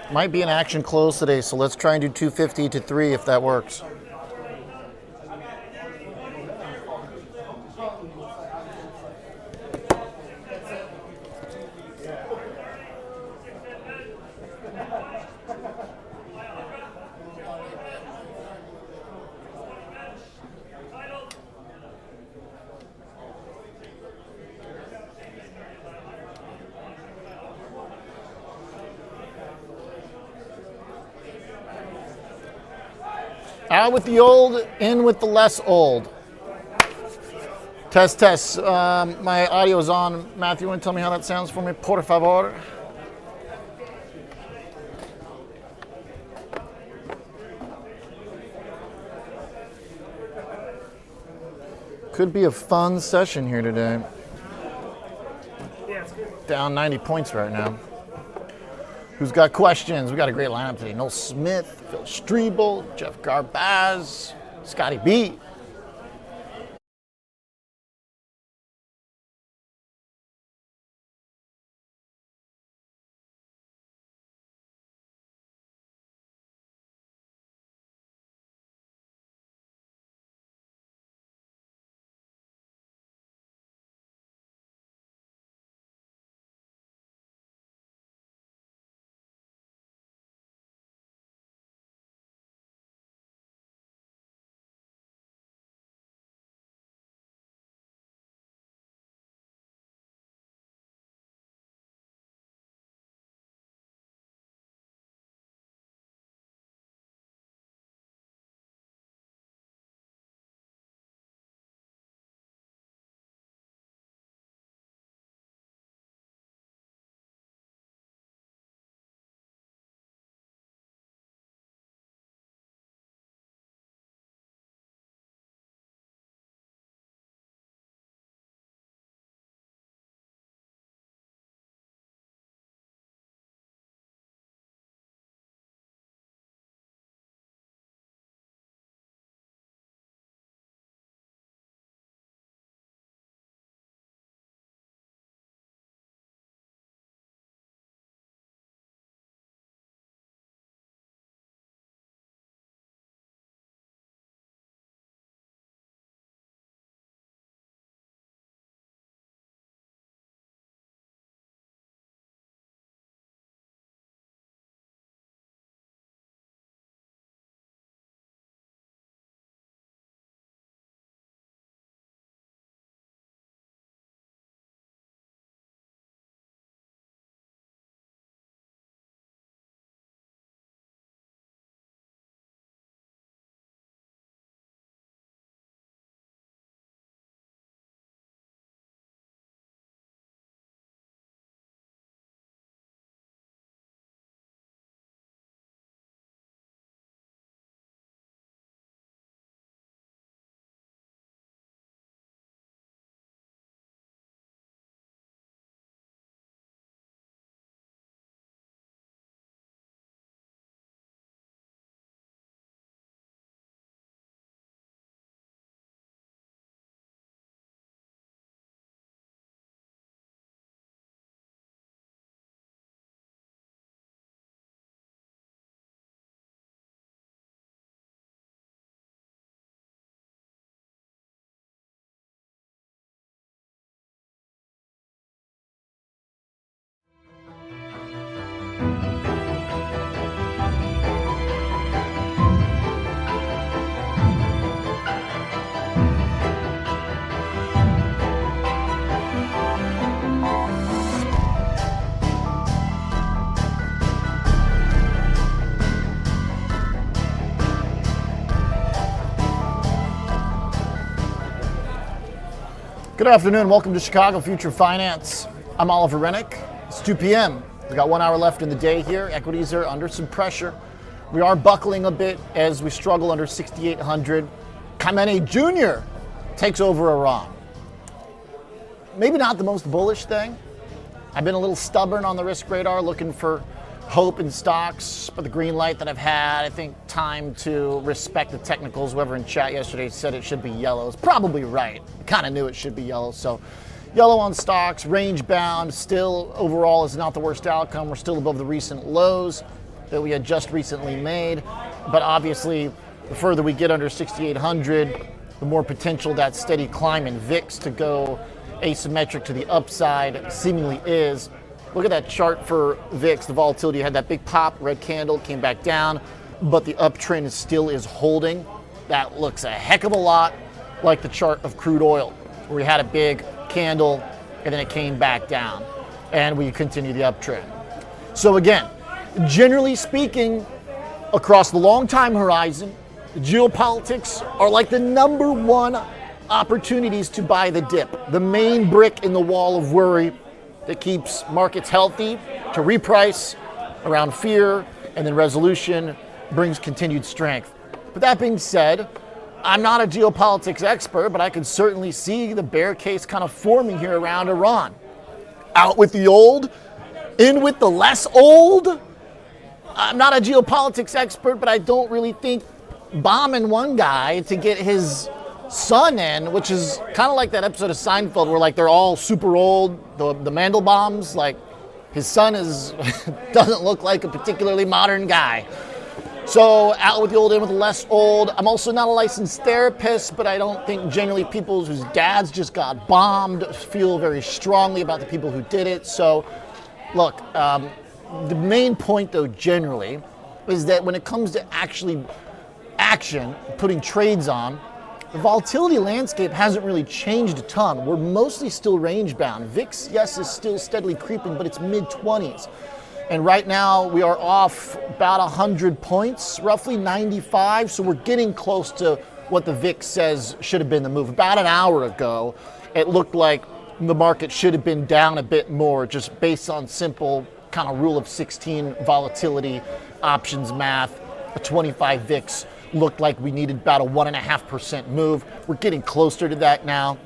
Might be an action close today, so let's try and do 250 to 3 if that works. Out with the old, in with the less old. Test, test. My audio is on. Matthew, you want to tell me how that sounds for me, por favor? Could be a fun session here today. Down 90 points right now. Who's got questions? We got a great lineup today. Noel Smith, Phil Streible, Jeff Garbaz, Scotty B. Good afternoon. Welcome to Chicago Future Finance. I'm Oliver Rennick. It's 2 p.m. We've got 1 hour left in the day here. Equities are under some pressure. We are buckling a bit as we struggle under 6,800. Khameini Jr. takes over Iran. Maybe not the most bullish thing. I've been a little stubborn on the risk radar, looking for hope in stocks, but the green light that I've had, I think time to respect the technicals. Whoever in chat yesterday said it should be yellow is probably right. Kind of knew it should be yellow. So yellow on stocks, range bound, still overall is not the worst outcome. We're still above the recent lows that we had just recently made. But obviously, the further we get under 6,800, the more potential that steady climb in VIX to go asymmetric to the upside seemingly is. Look at that chart for VIX. The volatility had that big pop, red candle, came back down, but the uptrend still is holding. That looks a heck of a lot like the chart of crude oil, where we had a big candle and then it came back down, and we continue the uptrend. So again, generally speaking, across the long time horizon, geopolitics are like the number one opportunities to buy the dip, the main brick in the wall of worry that keeps markets healthy to reprice around fear, and then resolution brings continued strength. But that being said, I'm not a geopolitics expert, but I can certainly see the bear case kind of forming here around Iran. Out with the old, in with the less old. I'm not a geopolitics expert, but I don't really think bombing one guy to get his son in, which is kind of like that episode of Seinfeld where like they're all super old, the Mandelbaums, like his son is doesn't look like a particularly modern guy. So out with the old, in with the less old. I'm also not a licensed therapist, but I don't think generally people whose dads just got bombed feel very strongly about the people who did it. So look, the main point though generally is that when it comes to actually action, putting trades on, the volatility landscape hasn't really changed a ton. We're mostly still range bound. VIX, yes, is still steadily creeping, but it's mid-20s. And right now we are off about 100 points, roughly 95. So we're getting close to what the VIX says should have been the move. About an hour ago, it looked like the market should have been down a bit more, just based on simple kind of rule of 16 volatility, options math. A 25 VIX looked like we needed about a 1.5% move. We're getting closer to that now.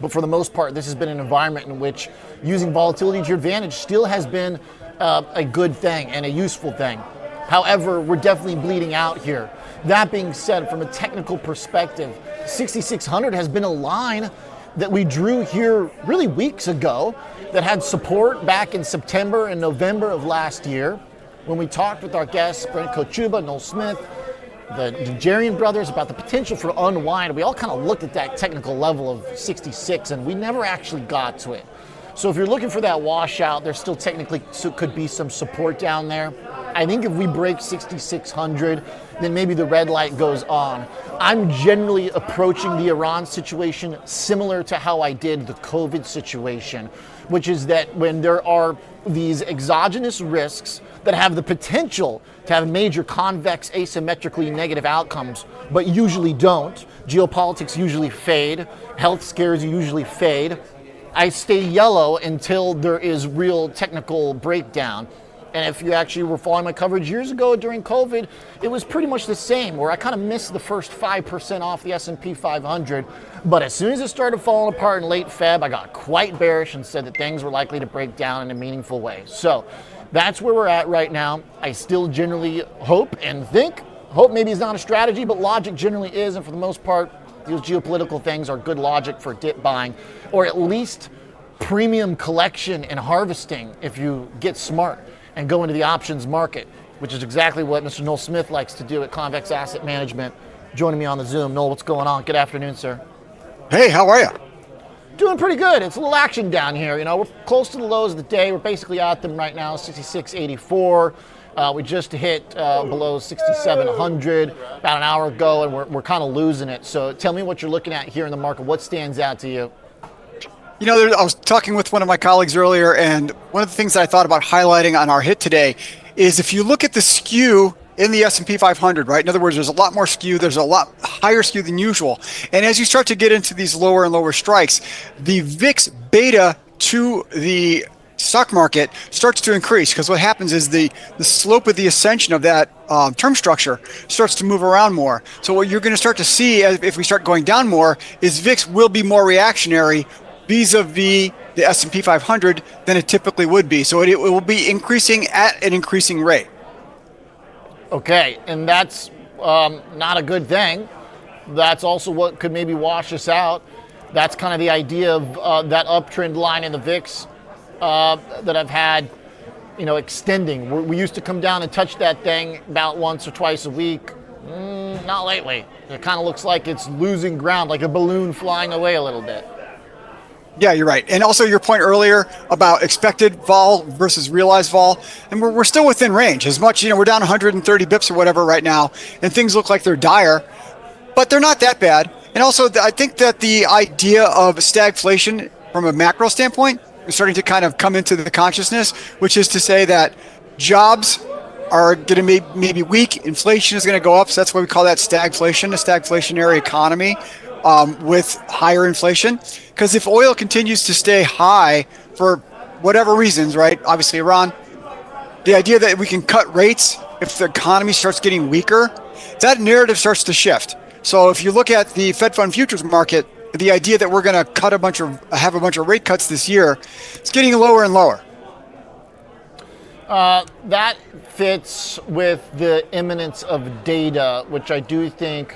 But for the most part, this has been an environment in which using volatility to your advantage still has been a good thing and a useful thing. However, we're definitely bleeding out here. That being said, from a technical perspective, 6,600 has been a line that we drew here really weeks ago that had support back in September and November of last year when we talked with our guests, Brent Kochuba, Noel Smith, the Nigerian brothers, about the potential for unwind. We all kind of looked at that technical level of 66 and we never actually got to it. So if you're looking for that washout, there still technically could be some support down there. I think if we break 6,600, then maybe the red light goes on. I'm generally approaching the Iran situation similar to how I did the COVID situation, which is that when there are these exogenous risks that have the potential to have major convex asymmetrically negative outcomes, but usually don't. Geopolitics usually fade. Health scares usually fade. I stay yellow until there is real technical breakdown. And if you actually were following my coverage years ago during COVID, it was pretty much the same, where I kind of missed the first 5% off the S&P 500. But as soon as it started falling apart in late Feb, I got quite bearish and said that things were likely to break down in a meaningful way. So that's where we're at right now. I still generally hope maybe is not a strategy, but logic generally is. And for the most part, these geopolitical things are good logic for dip buying, or at least premium collection and harvesting if you get smart and go into the options market, which is exactly what Mr. Noel Smith likes to do at Convex Asset Management. Joining me on the Zoom. Noel, what's going on? Good afternoon, sir. Hey, how are you? Doing pretty good. It's a little action down here. You know, we're close to the lows of the day. We're basically at them right now, 66.84. We just hit below 6,700 about an hour ago, and we're kind of losing it. So tell me what you're looking at here in the market. What stands out to you? You know, I was talking with one of my colleagues earlier, and one of the things that I thought about highlighting on our hit today is if you look at the skew in the S&P 500, right? In other words, there's a lot more skew. There's a lot higher skew than usual. And as you start to get into these lower and lower strikes, the VIX beta to the stock market starts to increase, because what happens is the slope of the ascension of that term structure starts to move around more. So what you're going to start to see if we start going down more is VIX will be more reactionary vis-a-vis the S&P 500 than it typically would be. So it will be increasing at an increasing rate. Okay, and that's not a good thing. That's also what could maybe wash us out. That's kind of the idea of that uptrend line in the VIX that I've had, extending. We used to come down and touch that thing about once or twice a week. Not lately. It kind of looks like it's losing ground, like a balloon flying away a little bit. Yeah, you're right. And also your point earlier about expected vol versus realized vol, and we're still within range. As much, we're down 130 bips or whatever right now, and things look like they're dire, but they're not that bad. And also, I think that the idea of stagflation from a macro standpoint is starting to kind of come into the consciousness, which is to say that jobs are going to be maybe weak, inflation is going to go up, so that's why we call that stagflation, a stagflationary economy. With higher inflation, because if oil continues to stay high for whatever reasons, right? Obviously Iran, the idea that we can cut rates if the economy starts getting weaker, that narrative starts to shift. So if you look at the Fed Fund futures market, the idea that we're going to have a bunch of rate cuts this year, it's getting lower and lower. That fits with the imminence of data, which I do think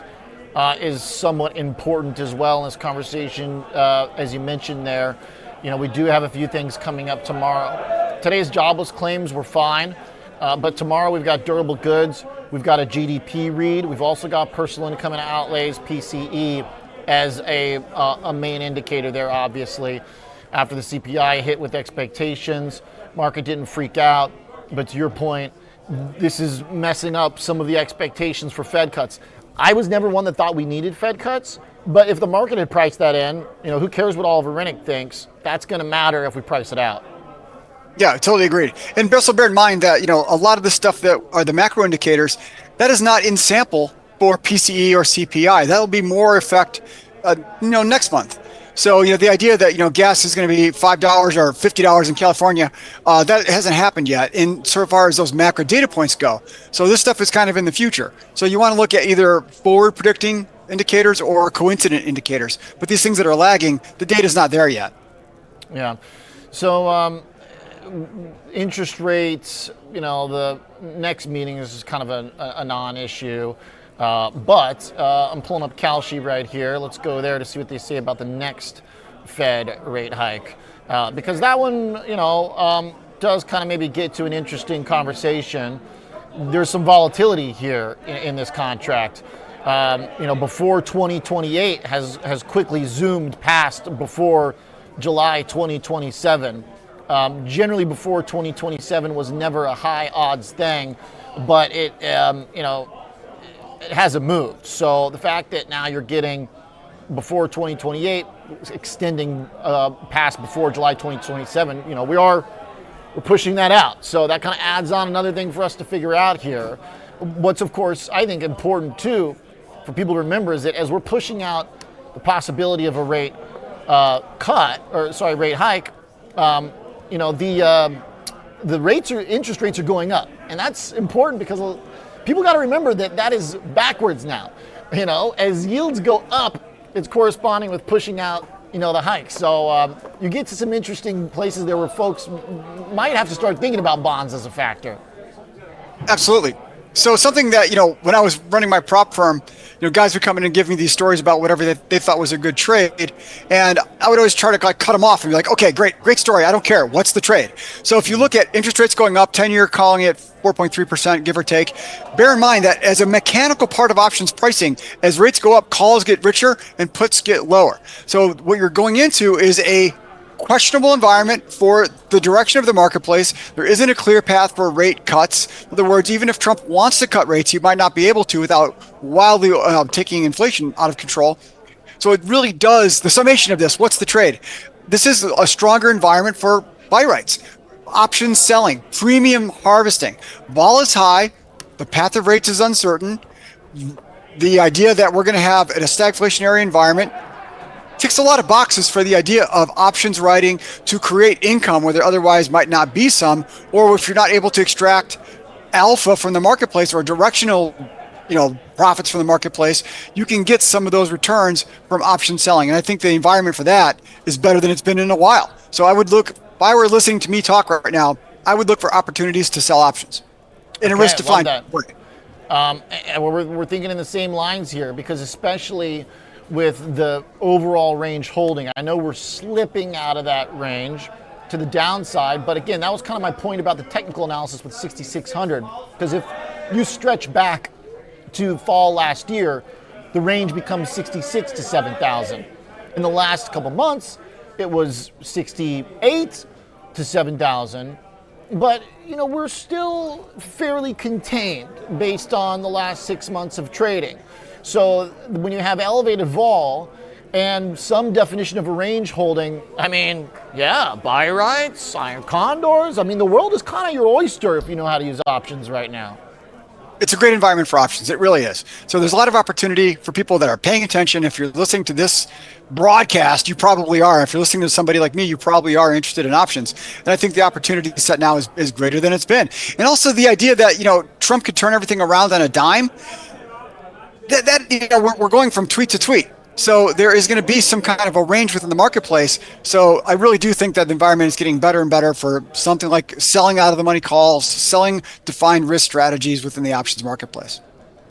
is somewhat important as well in this conversation. As you mentioned there, we do have a few things coming up tomorrow. Today's jobless claims were fine, but tomorrow we've got durable goods, we've got a GDP read, we've also got personal income and outlays, PCE, as a main indicator there, obviously. After the CPI hit with expectations, market didn't freak out, but to your point, this is messing up some of the expectations for Fed cuts. I was never one that thought we needed Fed cuts, but if the market had priced that in, who cares what Oliver Rennick thinks? That's going to matter if we price it out. Yeah, I totally agree. And also bear in mind that, a lot of the stuff that are the macro indicators, that is not in sample for PCE or CPI. That'll be more effect, next month. So, the idea that, gas is going to be $5 or $50 in California, that hasn't happened yet in so far as those macro data points go. So this stuff is kind of in the future. So you want to look at either forward predicting indicators or coincident indicators. But these things that are lagging, the data's not there yet. Yeah. So interest rates, the next meeting is kind of a non-issue. But I'm pulling up Kalshi right here. Let's go there to see what they say about the next Fed rate hike. Because that one, does kind of maybe get to an interesting conversation. There's some volatility here in this contract. Before 2028 has quickly zoomed past before July 2027. Generally before 2027 was never a high odds thing, but it hasn't moved. So the fact that now you're getting before 2028, extending past before July 2027, we're pushing that out. So that kind of adds on another thing for us to figure out here. What's, of course, I think important too for people to remember is that as we're pushing out the possibility of a rate rate hike, the interest rates are going up, and that's important because people got to remember that is backwards now. As yields go up, it's corresponding with pushing out, the hikes. So you get to some interesting places there where folks might have to start thinking about bonds as a factor. Absolutely. So something that, when I was running my prop firm, guys would come in and give me these stories about whatever they thought was a good trade. And I would always try to cut them off and be like, okay, great story. I don't care. What's the trade? So if you look at interest rates going up, 10-year calling it 4.3%, give or take, bear in mind that as a mechanical part of options pricing, as rates go up, calls get richer and puts get lower. So what you're going into is a questionable environment for the direction of the marketplace. There isn't a clear path for rate cuts. In other words, even if Trump wants to cut rates, he might not be able to without wildly taking inflation out of control. So it really does, the summation of this, what's the trade? This is a stronger environment for buy rights, options selling, premium harvesting. Vol is high, The path of rates is uncertain. The idea that we're going to have a stagflationary environment ticks a lot of boxes for the idea of options writing to create income where there otherwise might not be some, or if you're not able to extract alpha from the marketplace or directional, profits from the marketplace, you can get some of those returns from option selling. And I think the environment for that is better than it's been in a while. So I would look, if I were listening to me talk right now, I would look for opportunities to sell options in a risk-defined way. And we're thinking in the same lines here, because especially with the overall range holding, I know we're slipping out of that range to the downside, but again, that was kind of my point about the technical analysis with 6,600, because if you stretch back to fall last year, the range becomes 66 to 7,000. In the last couple months, it was 68 to 7,000. But, we're still fairly contained based on the last 6 months of trading. So when you have elevated vol and some definition of a range holding, buy rights, iron condors. The world is kind of your oyster if you know how to use options right now. It's a great environment for options. It really is. So there's a lot of opportunity for people that are paying attention. If you're listening to this broadcast, you probably are. If you're listening to somebody like me, you probably are interested in options. And I think the opportunity set now is greater than it's been. And also the idea that, Trump could turn everything around on a dime, we're going from tweet to tweet. So there is going to be some kind of a range within the marketplace. So I really do think that the environment is getting better and better for something like selling out of the money calls, selling defined risk strategies within the options marketplace.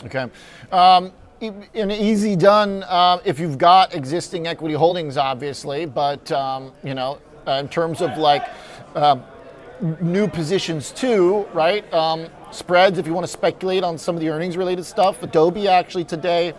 Okay. An easy done if you've got existing equity holdings, obviously, but, in terms of new positions too, right? Spreads, if you want to speculate on some of the earnings related stuff. Adobe actually today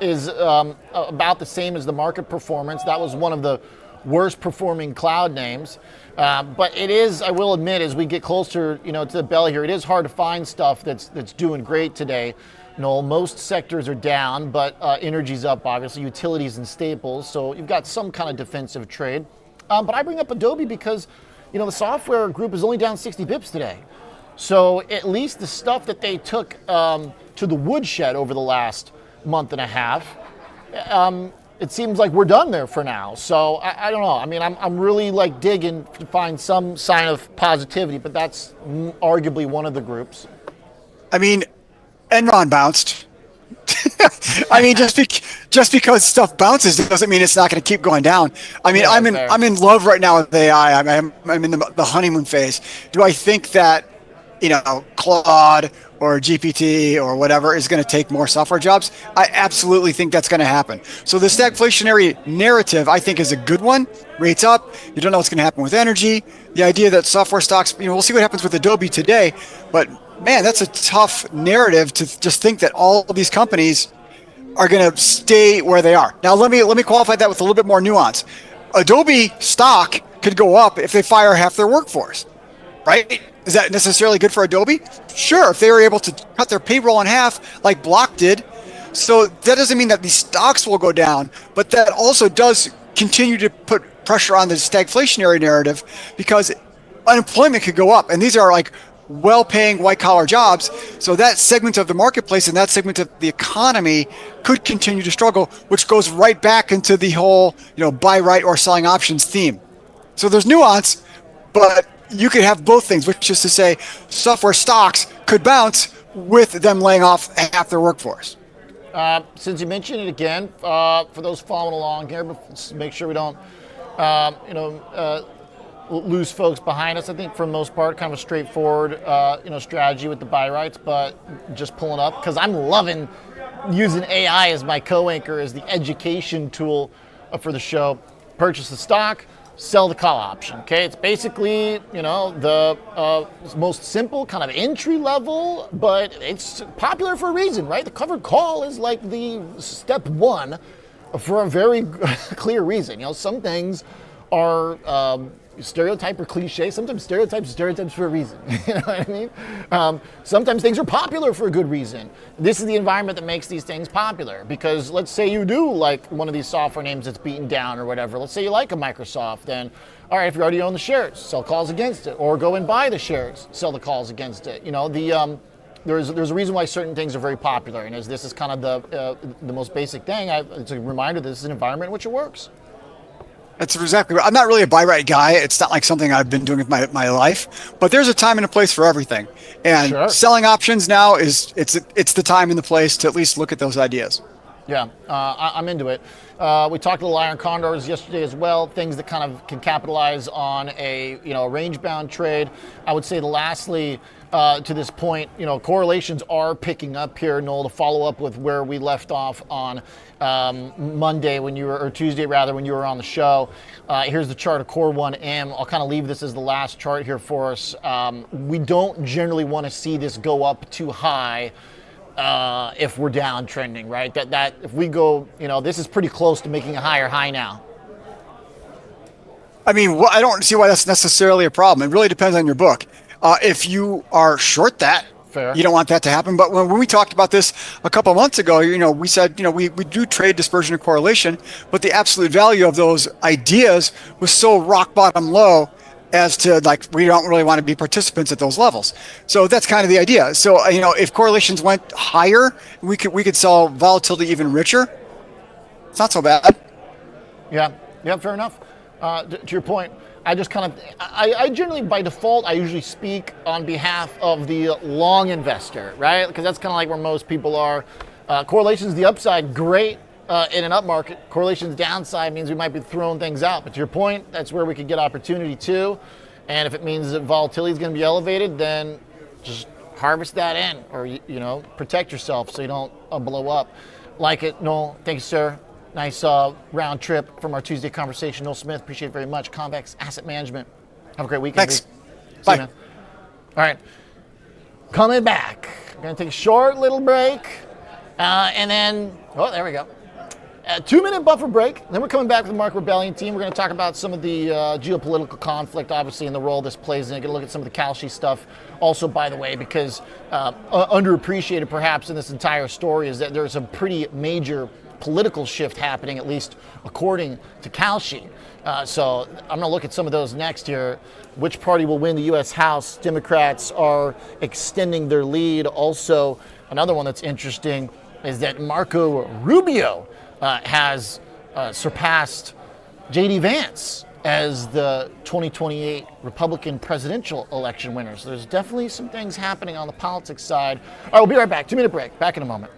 is about the same as the market performance. That was one of the worst performing cloud names. But it is, I will admit, as we get closer, to the bell here, it is hard to find stuff that's doing great today. Noel, most sectors are down, but energy's up, obviously, utilities and staples. So you've got some kind of defensive trade. But I bring up Adobe because, the software group is only down 60 bips today. So at least the stuff that they took to the woodshed over the last month and a half, it seems like we're done there for now. So I don't know. I'm really digging to find some sign of positivity, but that's arguably one of the groups. Enron bounced. Just because stuff bounces doesn't mean it's not going to keep going down. I'm in love right now with AI. I'm in the honeymoon phase. Do I think that Claude or GPT or whatever is going to take more software jobs? I absolutely think that's going to happen. So the stagflationary narrative, I think, is a good one. Rates up. You don't know what's going to happen with energy. The idea that software stocks, we'll see what happens with Adobe today, but man, that's a tough narrative to just think that all of these companies are going to stay where they are. Now, let me qualify that with a little bit more nuance. Adobe stock could go up if they fire half their workforce, right? Is that necessarily good for Adobe? Sure, if they were able to cut their payroll in half like Block did. So that doesn't mean that these stocks will go down, but that also does continue to put pressure on the stagflationary narrative because unemployment could go up. And these are well-paying white-collar jobs. So that segment of the marketplace and that segment of the economy could continue to struggle, which goes right back into the whole, buy right or selling options theme. So there's nuance, but you could have both things, which is to say software stocks could bounce with them laying off half their workforce. Since you mentioned it again, for those following along here, make sure we don't, lose folks behind us. I think for the most part, kind of a straightforward, strategy with the buy rights, but just pulling up because I'm loving using AI as my co-anchor, as the education tool for the show. Purchase the stock, sell the call option. Okay, it's basically the most simple kind of entry level, but it's popular for a reason, right? The covered call is like the step one for a very clear reason. Some things are stereotype or cliche. Sometimes stereotypes for a reason. You know what I mean? Sometimes things are popular for a good reason. This is the environment that makes these things popular, because let's say you do like one of these software names that's beaten down or whatever. Let's say you like a Microsoft, then all right, if you already own the shares, sell calls against it, or go and buy the shares, sell the calls against it. there's a reason why certain things are very popular, and as this is kind of the most basic thing, it's a reminder that this is an environment in which it works. That's exactly right. I'm not really a buy right guy. It's not like something I've been doing with my life, but there's a time and a place for everything. And Sure. selling options now it's the time and the place to at least look at those ideas. Yeah, I'm into it. We talked a little iron condors yesterday as well, things that kind of can capitalize on a range-bound trade. I would say lastly, to this point, correlations are picking up here, Noel, to follow up with where we left off on Monday or Tuesday rather, when you were on the show. Here's the chart of Core 1M. I'll kind of leave this as the last chart here for us. We don't generally want to see this go up too high if we're downtrending, right? That if we go, this is pretty close to making a higher high now. I mean, I don't see why that's necessarily a problem. It really depends on your book. If you are short that, Fair. You don't want that to happen. But when we talked about this a couple of months ago, we said, we do trade dispersion and correlation, but the absolute value of those ideas was so rock bottom low as to we don't really want to be participants at those levels. So that's kind of the idea. So, if correlations went higher, we could sell volatility even richer. It's not so bad. Yeah, fair enough. To your point, I just I generally, by default, I usually speak on behalf of the long investor, right? Because that's kind of like where most people are. Correlations, the upside, great in an up market. Correlations downside means we might be throwing things out. But to your point, that's where we could get opportunity too. And if it means that volatility is going to be elevated, then just harvest that in, or protect yourself so you don't blow up. Like it, Noel. Thank you, sir. Nice round trip from our Tuesday conversation. Noel Smith, appreciate it very much. Convex Asset Management. Have a great weekend. Thanks. See Bye. you, man. All right. Coming back. We're going to take a short little break. And then, there we go. A 2-minute buffer break. Then we're coming back with the Marc Rebellion team. We're going to talk about some of the geopolitical conflict, obviously, and the role this plays in it. Going to look at some of the Kalshi stuff. Also, by the way, because underappreciated perhaps in this entire story is that there's a pretty major political shift happening, at least according to Kalshi. So I'm going to look at some of those next here. Which party will win the U.S. House? Democrats are extending their lead. Also, another one that's interesting is that Marco Rubio has surpassed J.D. Vance as the 2028 Republican presidential election winner. So there's definitely some things happening on the politics side. All right, we'll be right back. 2-minute break. Back in a moment.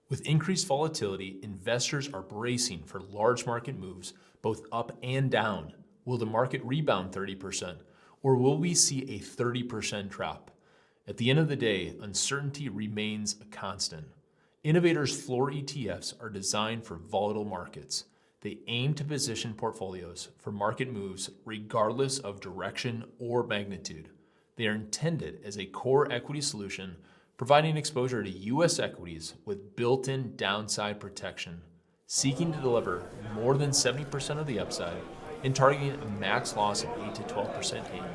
With increased volatility, investors are bracing for large market moves, both up and down. Will the market rebound 30%, or will we see a 30% drop? At the end of the day, uncertainty remains a constant. Innovators' floor ETFs are designed for volatile markets. They aim to position portfolios for market moves regardless of direction or magnitude. They are intended as a core equity solution, providing exposure to U.S. equities with built-in downside protection. Seeking to deliver more than 70% of the upside, and targeting a max loss of 8 to 12% annually.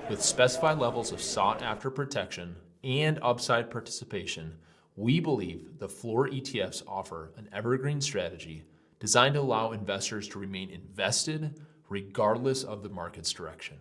With specified levels of sought-after protection and upside participation, we believe the floor ETFs offer an evergreen strategy designed to allow investors to remain invested regardless of the market's direction.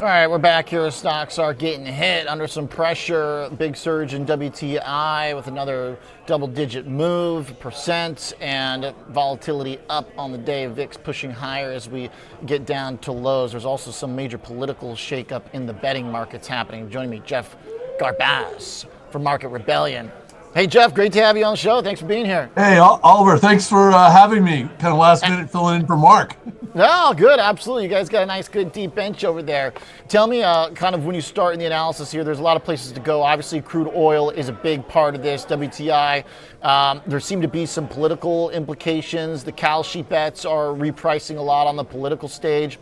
All right, we're back here. Stocks are getting hit under some pressure. Big surge in WTI with another double-digit move, percent, and volatility up on the day. VIX pushing higher as we get down to lows. There's also some major political shakeup in the betting markets happening. Joining me, Jeff Garbaz from Market Rebellion. Hey, Jeff, great to have you on the show. Thanks for being here. Hey, Oliver, thanks for having me. Kind of last minute filling in for Mark. Oh, good. Absolutely. You guys got a nice, good, deep bench over there. Tell me, kind of when you start in the analysis here, there's a lot of places to go. Obviously, crude oil is a big part of this, WTI. There seem to be some political implications. The Kalshi bets are repricing a lot on the political stage.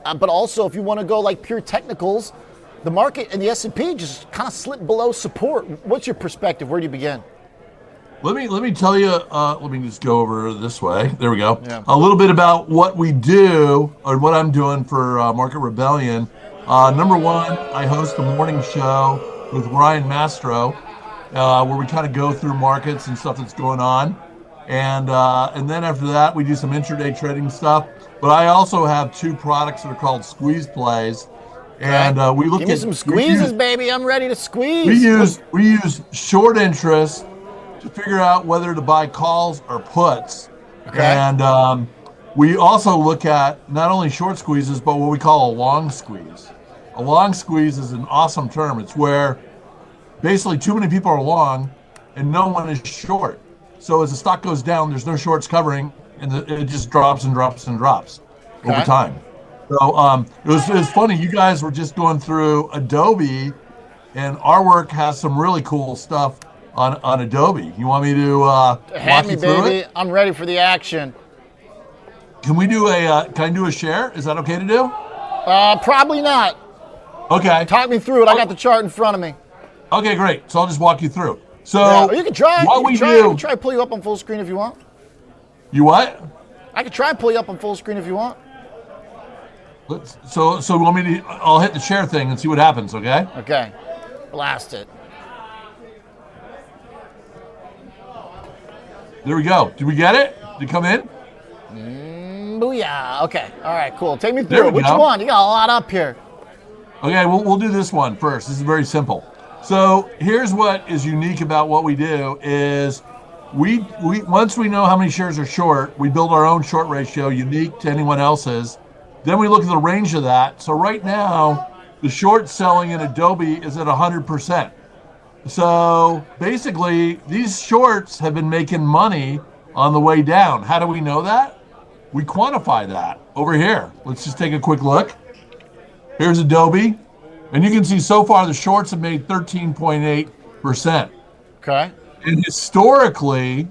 But also, if you want to go like pure technicals, the market and the S&P just kind of slipped below support. What's your perspective? Where do you begin? Let me tell you, let me just go over this way. There we go. Yeah. A little bit about what we do or what I'm doing for Market Rebellion. Number one, I host a morning show with Ryan Mastro where we kind of go through markets and stuff that's going on. And then after that, we do some intraday trading stuff. But I also have two products that are called squeeze plays. And we look Give me at some squeezes, baby. I'm ready to squeeze. We use short interest to figure out whether to buy calls or puts. Okay. And we also look at not only short squeezes, but what we call a long squeeze. A long squeeze is an awesome term. It's where basically too many people are long and no one is short. So as the stock goes down, there's no shorts covering, and it just drops and drops and drops over time. So it was funny. You guys were just going through Adobe, and our work has some really cool stuff on Adobe. You want me to Hand me, through baby. it? I'm ready for the action. Can we do can I do a share? Is that okay to do? Probably not. Okay. Talk me through it. I got the chart in front of me. Okay, great. So I'll just walk you through. So Yeah, you can try. What I we can do? try to pull you up on full screen if you want. You what? I can try and pull you up on full screen if you want. So you want me to? I'll hit the share thing and see what happens. Okay. Okay. Blast it. There we go. Did we get it? Did it come in? Booyah. Okay. All right, cool. Take me There through it. we Which go. one? You got a lot up here. Okay, we'll do this one first. This is very simple. So here's what is unique about what we do is we once we know how many shares are short, we build our own short ratio unique to anyone else's. Then we look at the range of that. So right now, the short selling in Adobe is at 100%. So basically, these shorts have been making money on the way down. How do we know that? We quantify that over here. Let's just take a quick look. Here's Adobe. And you can see so far the shorts have made 13.8%. Okay. And historically,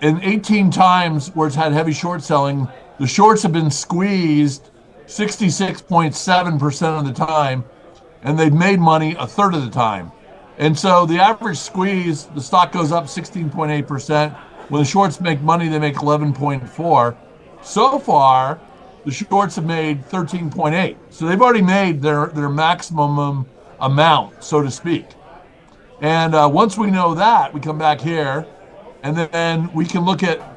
in 18 times where it's had heavy short selling, the shorts have been squeezed 66.7% of the time, and they've made money a third of the time. And so the average squeeze, the stock goes up 16.8%. When the shorts make money, they make 11.4. So far, the shorts have made 13.8. So they've already made their maximum amount, so to speak. And once we know that, we come back here, and then we can look at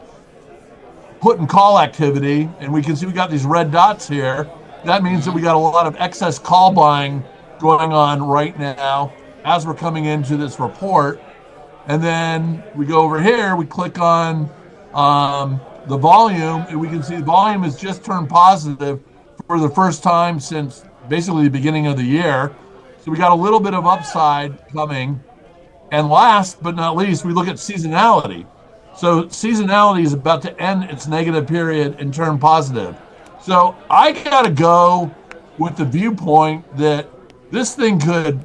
put and call activity, and we can see we got these red dots here. That means that we got a lot of excess call buying going on right now as we're coming into this report. And then we go over here, we click on the volume, and we can see the volume has just turned positive for the first time since basically the beginning of the year. So we got a little bit of upside coming. And last but not least, we look at seasonality. So seasonality is about to end its negative period and turn positive. So I gotta go with the viewpoint that this thing could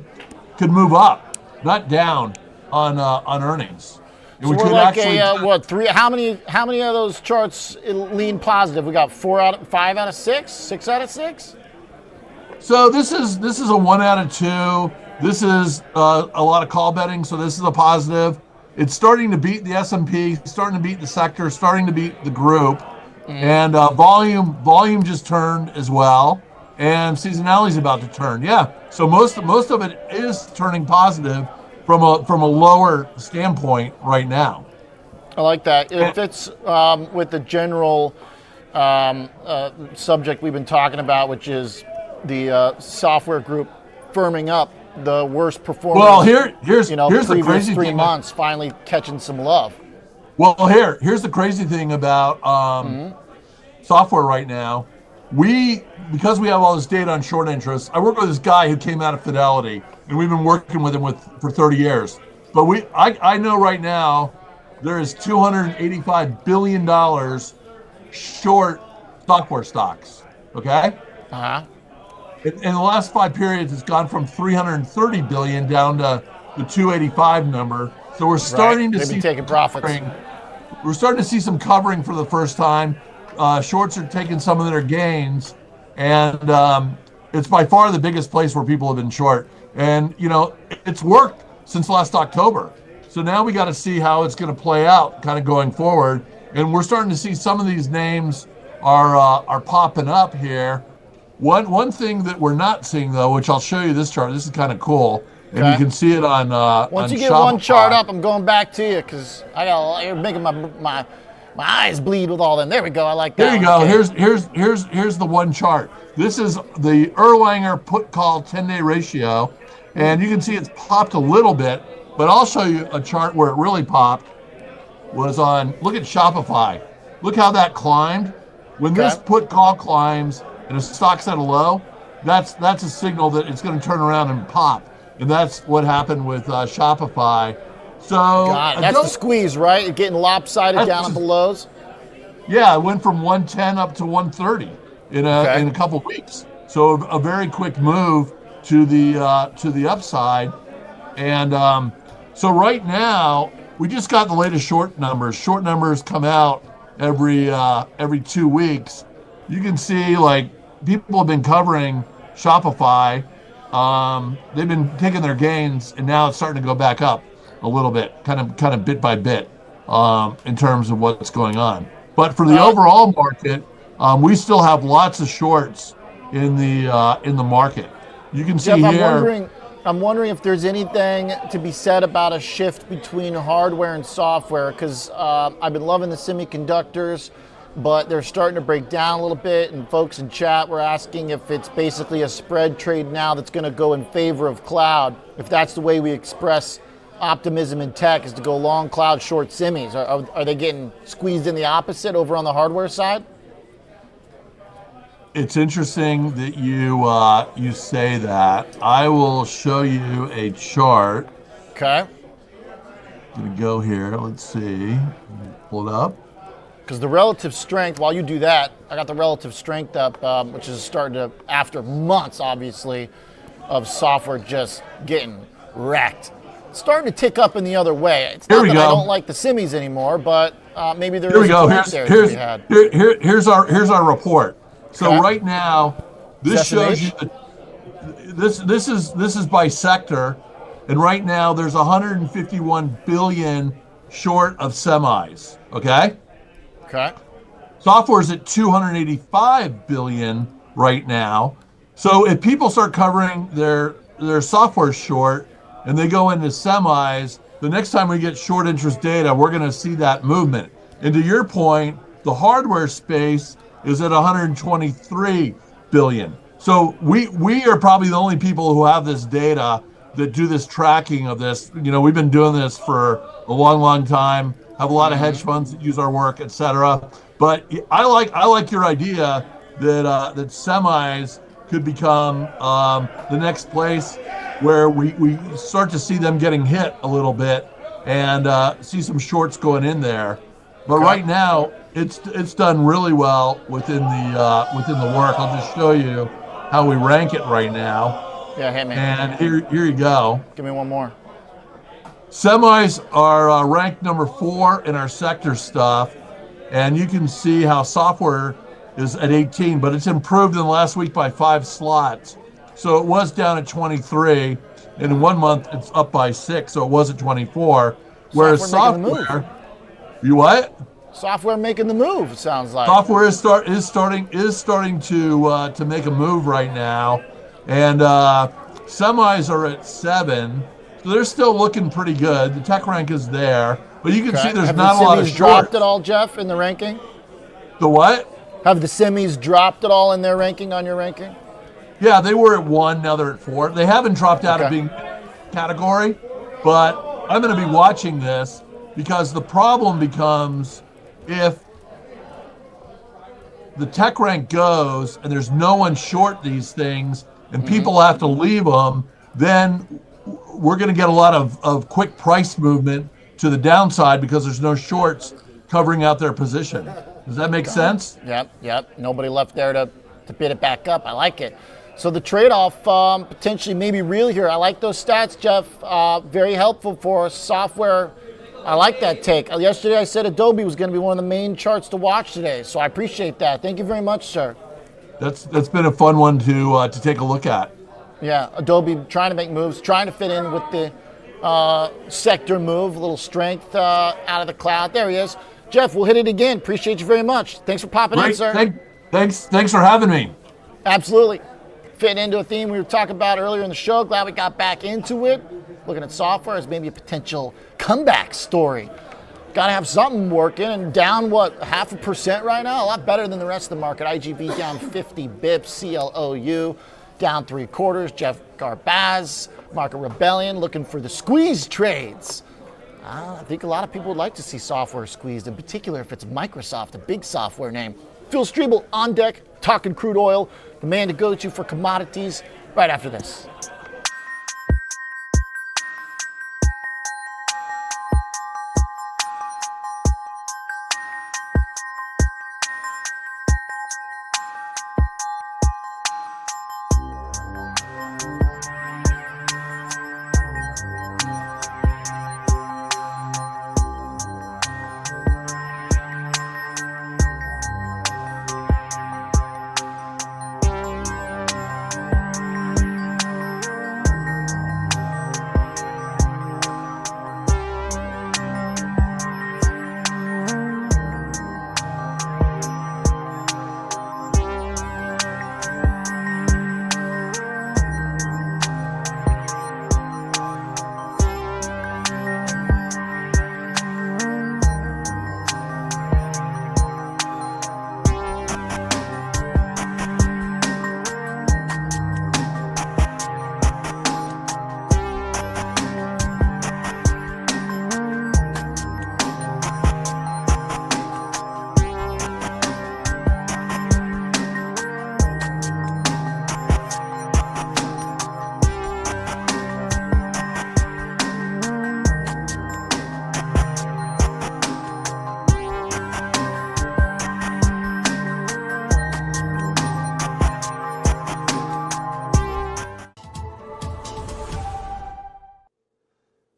move up, not down on earnings. So we we're could like actually what, three? How many of those charts lean positive? We got 5 out of 6, 6 out of 6. So this is a 1 out of 2. This is a lot of call betting, so this is a positive. It's starting to beat the S&P, starting to beat the sector, starting to beat the group, and volume just turned as well, and seasonality is about to turn. Yeah, so most of it is turning positive from a lower standpoint right now. I like that. It fits with the general subject we've been talking about, which is the software group firming up. The worst performance. Well, here's the previous crazy 3 thing. months finally catching some love. Well, here's the crazy thing about software right now. Because we have all this data on short interest, I work with this guy who came out of Fidelity, and we've been working with him for 30 years. But I know right now there is $285 billion short software stocks. Okay. In the last 5 periods, it's gone from 330 billion down to the 285 number. So we're starting to see taking profits. We're starting to see some covering for the first time. Shorts are taking some of their gains, and it's by far the biggest place where people have been short. And it's worked since last October. So now we got to see how it's going to play out, kind of going forward. And we're starting to see some of these names are popping up here. One thing that we're not seeing, though, which I'll show you this chart. This is kind of cool, and you can see it on. Once you on get Shopify. one chart up, I'm going back to you because you're making my eyes bleed with all them. There we go. I like that. There you go. Okay. Here's the one chart. This is the Erlanger put call 10-day ratio, and you can see it's popped a little bit. But I'll show you a chart where it really popped. Was on. Look at Shopify. Look how that climbed. When this put call climbs and a stock's at a low, that's a signal that it's going to turn around and pop, and that's what happened with Shopify. So that's the squeeze, right? You're getting lopsided down at the lows. Yeah, it went from 110 up to 130 in a couple of weeks. So a very quick move to the upside, and so right now we just got the latest short numbers. Short numbers come out every 2 weeks. You can see like people have been covering Shopify. They've been taking their gains, and now it's starting to go back up a little bit, kind of bit by bit, in terms of what's going on. But for the overall market, we still have lots of shorts in the market. You can see Jeff, here. I'm wondering if there's anything to be said about a shift between hardware and software, because I've been loving the semiconductors, but they're starting to break down a little bit, and folks in chat were asking if it's basically a spread trade now that's going to go in favor of cloud. If that's the way we express optimism in tech, is to go long cloud, short semis. Are they getting squeezed in the opposite over on the hardware side? It's interesting that you say that. I will show you a chart. Okay. I'm gonna go here. Let's see. Pull it up. Because the relative strength, while you do that, I got the relative strength up, which is starting to, after months, obviously, of software just getting wrecked. It's starting to tick up in the other way. It's not that I don't like the semis anymore, but maybe there is a point there to be had. Here's our report. So right now, this shows you this is by sector, and right now there's 151 billion short of semis. Okay. Okay. Software's at 285 billion right now. So if people start covering their software short and they go into semis, the next time we get short interest data, we're going to see that movement. And to your point, the hardware space is at 123 billion. So we are probably the only people who have this data that do this tracking of this. We've been doing this for a long time. Have a lot of hedge funds that use our work, etc. But I like your idea that semis could become the next place where we start to see them getting hit a little bit and see some shorts going in there. But right now, it's done really well within the work. I'll just show you how we rank it right now. Yeah, hit me. And here you go. Give me one more. Semis are ranked number 4 in our sector stuff, and you can see how software is at 18, but it's improved in the last week by 5 slots. So it was down at 23, and in 1 month it's up by 6, so it was at 24. Whereas software, you what? Software making the move. It sounds like software is starting to make a move right now, and semis are at 7. So they're still looking pretty good. The tech rank is there, but you can see there's not a lot of shorts. Have the semis dropped at all, Jeff, in the ranking? The what? Have the semis dropped at all in their ranking on your ranking? Yeah, they were at 1. Now they're at 4. They haven't dropped out of being category, but I'm going to be watching this because the problem becomes if the tech rank goes and there's no one short these things and people have to leave them, then we're going to get a lot of quick price movement to the downside because there's no shorts covering out their position. Does that make sense? Yep. Nobody left there to bid it back up. I like it. So the trade-off potentially may be real here. I like those stats, Jeff. Very helpful for software. I like that take. Yesterday I said Adobe was going to be one of the main charts to watch today, so I appreciate that. Thank you very much, sir. That's been a fun one to take a look at. Yeah, Adobe trying to make moves, trying to fit in with the sector move, a little strength out of the cloud. There he is. Jeff, we'll hit it again. Appreciate you very much. Thanks for popping in, sir. Thanks for having me. Absolutely. Fitting into a theme we were talking about earlier in the show. Glad we got back into it. Looking at software as maybe a potential comeback story. Got to have something working, and down, 0.5% right now? A lot better than the rest of the market. IGV down 50 bips, CLOU down 0.75. Jeff Garbaz, Market Rebellion, looking for the squeeze trades. I think a lot of people would like to see software squeezed, in particular if it's Microsoft, a big software name. Phil Streible on deck, talking crude oil, the man to go to for commodities, right after this.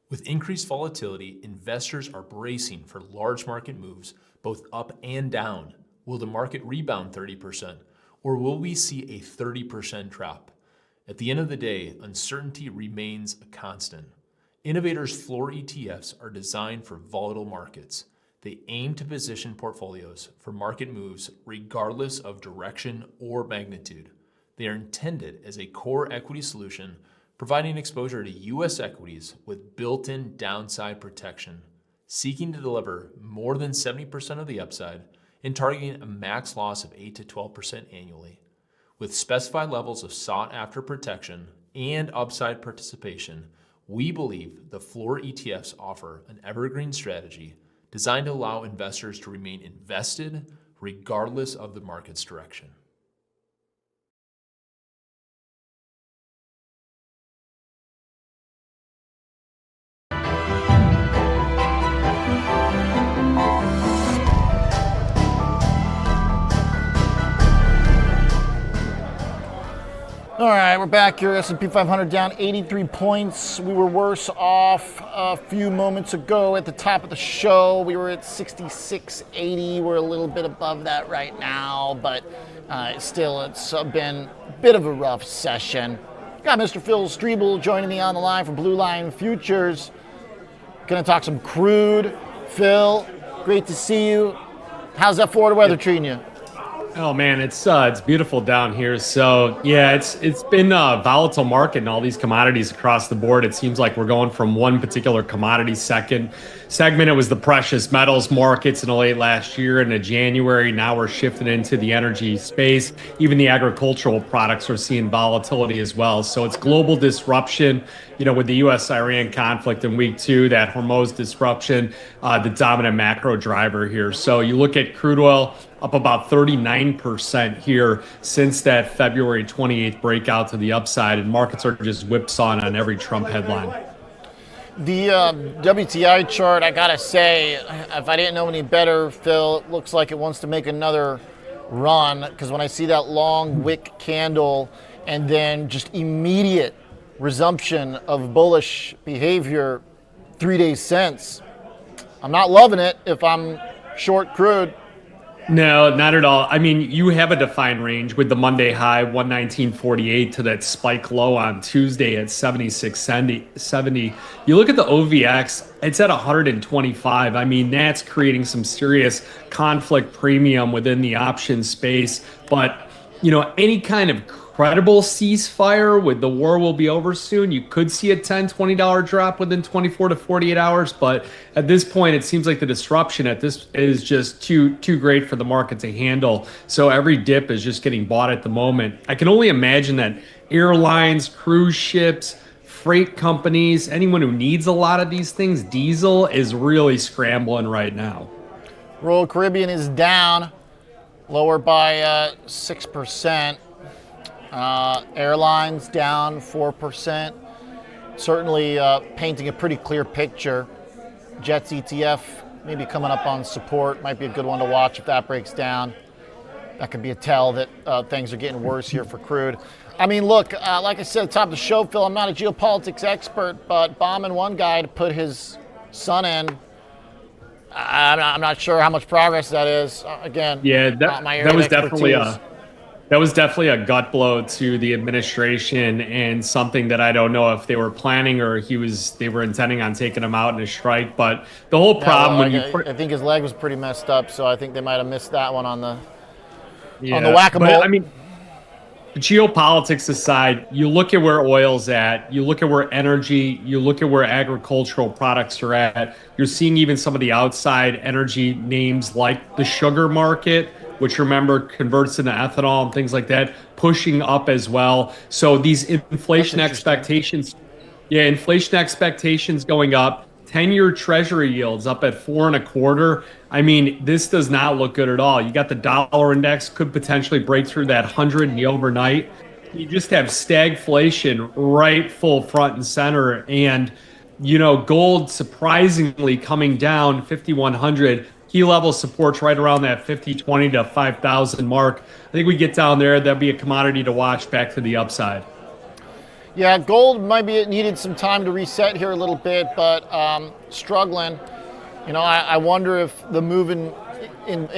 With increased volatility, investors are bracing for large market moves, both up and down. Will the market rebound 30%, or will we see a 30% drop? At the end of the day, uncertainty remains a constant. Innovators' floor ETFs are designed for volatile markets. They aim to position portfolios for market moves regardless of direction or magnitude. They are intended as a core equity solution, providing exposure to U.S. equities with built-in downside protection, seeking to deliver more than 70% of the upside and targeting a max loss of 8 to 12% annually. With specified levels of sought-after protection and upside participation, we believe the floor ETFs offer an evergreen strategy designed to allow investors to remain invested regardless of the market's direction. All right, we're back here. S&P 500 down 83 points. We were worse off a few moments ago at the top of the show. We were at 66.80. We're a little bit above that right now, but still, it's been a bit of a rough session. Got Mr. Phil Streible joining me on the line from Blue Line Futures. Going to talk some crude. Phil, great to see you. How's that Florida weather treating you? Oh man, it's beautiful down here. So yeah, it's been a volatile market in all these commodities across the board. It seems like we're going from one particular commodity segment. It was the precious metals markets in the late last year into January. Now we're shifting into the energy space. Even the agricultural products are seeing volatility as well. So it's global disruption. You know, with the U.S.-Iran conflict in week 2, that Hormuz disruption, the dominant macro driver here. So you look at crude oil up about 39% here since that February 28th breakout to the upside, and markets are just whipsawing on every Trump headline. The WTI chart, I gotta say, if I didn't know any better, Phil, it looks like it wants to make another run, because when I see that long wick candle and then just immediate resumption of bullish behavior 3 days since, I'm not loving it if I'm short crude. No, not at all. I mean, you have a defined range with the Monday high 119.48 to that spike low on Tuesday at 76.70. You look at the OVX, it's at 125. I mean, that's creating some serious conflict premium within the option space. But, you know, any kind of credible ceasefire with the war will be over soon. You could see a $10, $20 drop within 24 to 48 hours. But at this point, it seems like the disruption at this is just too great for the market to handle. So every dip is just getting bought at the moment. I can only imagine that airlines, cruise ships, freight companies, anyone who needs a lot of these things, diesel is really scrambling right now. Royal Caribbean is down, lower by 6%. Airlines down 4%. Certainly painting a pretty clear picture. Jets ETF maybe coming up on support. Might be a good one to watch if that breaks down. That could be a tell that things are getting worse here for crude. I mean, look, like I said at the top of the show, Phil, I'm not a geopolitics expert, but bombing one guy to put his son in, I'm not sure how much progress that is. Again, yeah, not my area of expertise. That was definitely a gut blow to the administration, and something that I don't know if they were planning or they were intending on taking him out in a strike. But the whole problem I think his leg was pretty messed up, so I think they might have missed that one on the whack-a-mole. But I mean, geopolitics aside, you look at where oil's at, you look at where energy, you look at where agricultural products are at. You're seeing even some of the outside energy names like the sugar market, which, remember, converts into ethanol and things like that, pushing up as well. So these inflation expectations going up, 10-year treasury yields up at 4.25. I mean, this does not look good at all. You got the dollar index could potentially break through that 100 in the overnight. You just have stagflation right full front and center. And, you know, gold surprisingly coming down 5,100. Key level supports right around that 50.20 to 5,000 mark. I think we get down there, that'd be a commodity to watch back to the upside. Yeah, gold might be needed some time to reset here a little bit, but struggling. You know, I wonder if the move in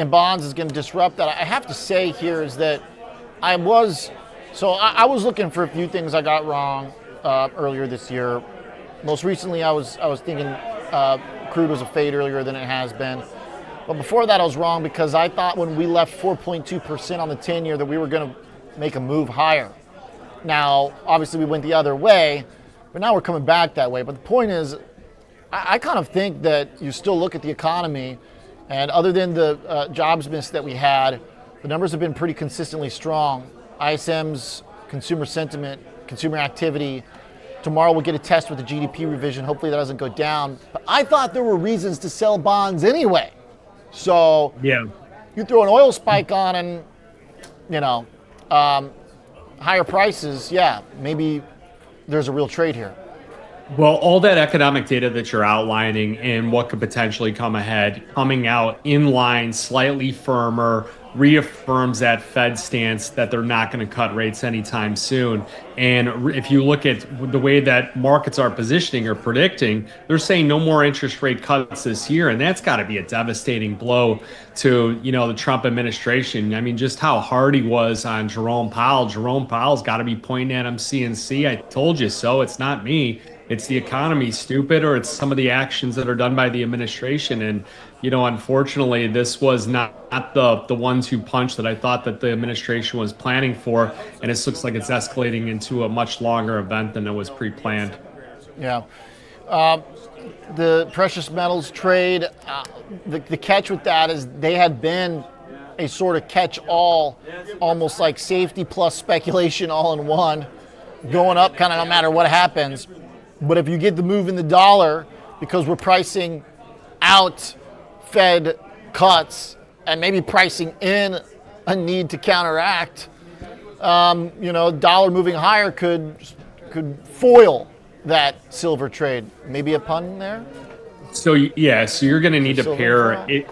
bonds is going to disrupt that. I have to say here is that I was looking for a few things I got wrong earlier this year. Most recently, I was thinking crude was a fade earlier than it has been. But before that, I was wrong because I thought when we left 4.2% on the 10-year that we were going to make a move higher. Now, obviously, we went the other way, but now we're coming back that way. But the point is, I kind of think that you still look at the economy, and other than the jobs miss that we had, the numbers have been pretty consistently strong. ISM's consumer sentiment, consumer activity. Tomorrow we'll get a test with the GDP revision. Hopefully that doesn't go down. But I thought there were reasons to sell bonds anyway. So yeah, you throw an oil spike on and, you know, higher prices, yeah, maybe there's a real trade here. Well, all that economic data that you're outlining and what could potentially come ahead, coming out in line, slightly firmer, reaffirms that Fed stance that they're not going to cut rates anytime soon. And if you look at the way that markets are positioning or predicting, they're saying no more interest rate cuts this year. And that's got to be a devastating blow to, the Trump administration. I mean, just how hard he was on Jerome Powell. Jerome Powell's got to be pointing at him, CNC. I told you so. It's not me. It's the economy, stupid, or it's some of the actions that are done by the administration. And, unfortunately, this was not the one-two punch that I thought that the administration was planning for. And it looks like it's escalating into a much longer event than it was pre-planned. Yeah. The precious metals trade, the catch with that is they had been a sort of catch-all, almost like safety plus speculation all in one, going up kind of no matter what happens. But if you get the move in the dollar, because we're pricing out Fed cuts and maybe pricing in a need to counteract, dollar moving higher could foil that silver trade. Maybe a pun there? So you're going to need to pair it.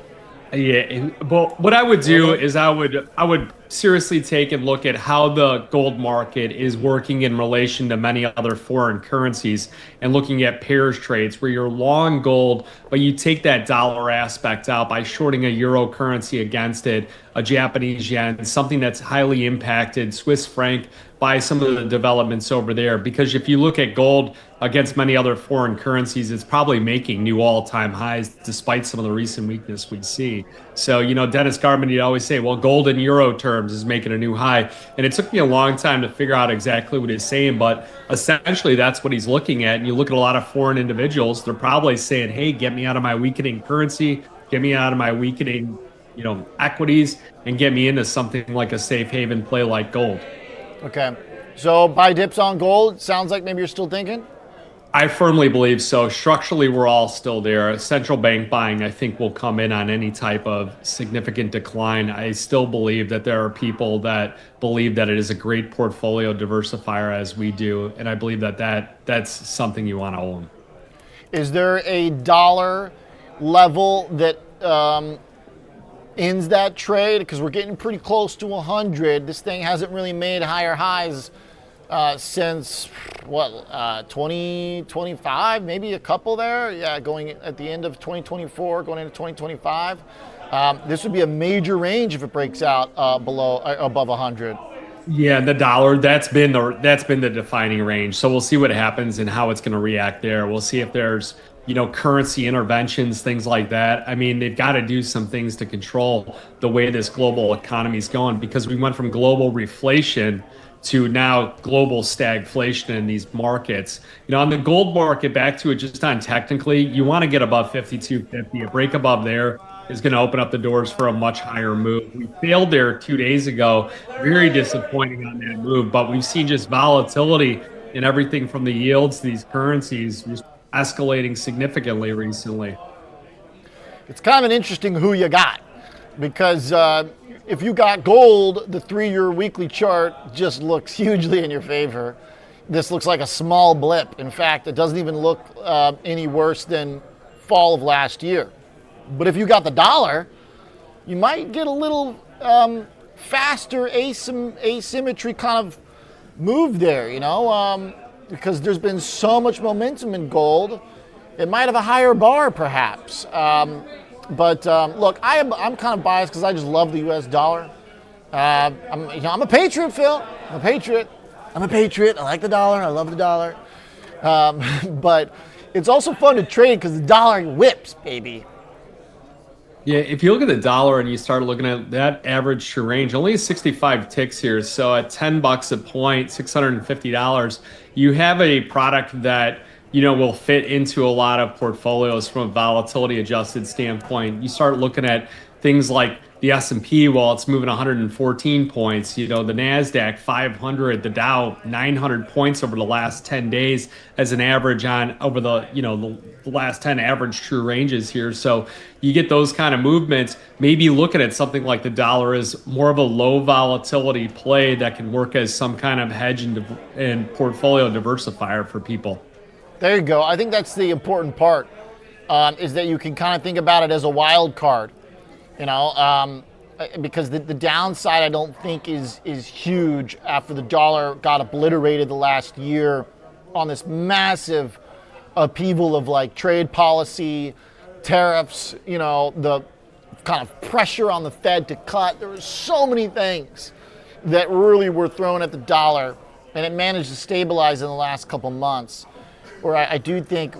Yeah, but what I would do is I would seriously take and look at how the gold market is working in relation to many other foreign currencies and looking at pairs trades where you're long gold, but you take that dollar aspect out by shorting a euro currency against it, a Japanese yen, something that's highly impacted, Swiss franc, by some of the developments over there. Because if you look at gold against many other foreign currencies, it's probably making new all-time highs despite some of the recent weakness we see. So, Dennis Garman, you'd always say, well, gold in euro terms is making a new high. And it took me a long time to figure out exactly what he's saying, but essentially that's what he's looking at. And you look at a lot of foreign individuals, they're probably saying, hey, get me out of my weakening currency, get me out of my weakening, equities, and get me into something like a safe haven play like gold. Okay. So buy dips on gold. Sounds like maybe you're still thinking? I firmly believe so. Structurally, we're all still there. Central bank buying, I think, will come in on any type of significant decline. I still believe that there are people that believe that it is a great portfolio diversifier as we do. And I believe that's something you want to own. Is there a dollar level that ends that trade? Because we're getting pretty close to 100. This thing hasn't really made higher highs since 2025, maybe a couple there. Yeah, going at the end of 2024, going into 2025. This would be a major range if it breaks out above 100. Yeah, the dollar, that's been the defining range. So we'll see what happens and how it's going to react there. We'll see if there's currency interventions, things like that. I mean, they've got to do some things to control the way this global economy is going, because we went from global reflation to now global stagflation in these markets. On the gold market, back to it just on technically, you want to get above 52.50. A break above there is going to open up the doors for a much higher move. We failed there 2 days ago. Very disappointing on that move, but we've seen just volatility in everything from the yields to these currencies just escalating significantly recently. It's kind of an interesting who you got, because if you got gold, the 3-year weekly chart just looks hugely in your favor. This looks like a small blip. In fact, it doesn't even look any worse than fall of last year. But if you got the dollar, you might get a little faster asymmetry kind of move there, because there's been so much momentum in gold. It might have a higher bar, perhaps. But look, I'm kind of biased because I just love the U.S. dollar. I'm a patriot, Phil. I'm a patriot. I like the dollar. I love the dollar. But it's also fun to trade because the dollar whips, baby. Yeah, if you look at the dollar and you start looking at that average true range, only 65 ticks here. So at $10 a point, $650, you have a product that will fit into a lot of portfolios from a volatility adjusted standpoint. You start looking at things like the S&P, while it's moving 114 points, the NASDAQ 500, the Dow 900 points over the last 10 days as an average on over the, the last 10 average true ranges here. So you get those kind of movements, maybe looking at something like the dollar as more of a low volatility play that can work as some kind of hedge and portfolio diversifier for people. There you go. I think that's the important part, is that you can kind of think about it as a wild card. because the downside I don't think is huge after the dollar got obliterated the last year on this massive upheaval of like trade policy, tariffs, the kind of pressure on the Fed to cut. There were so many things that really were thrown at the dollar, and it managed to stabilize in the last couple months, where I do think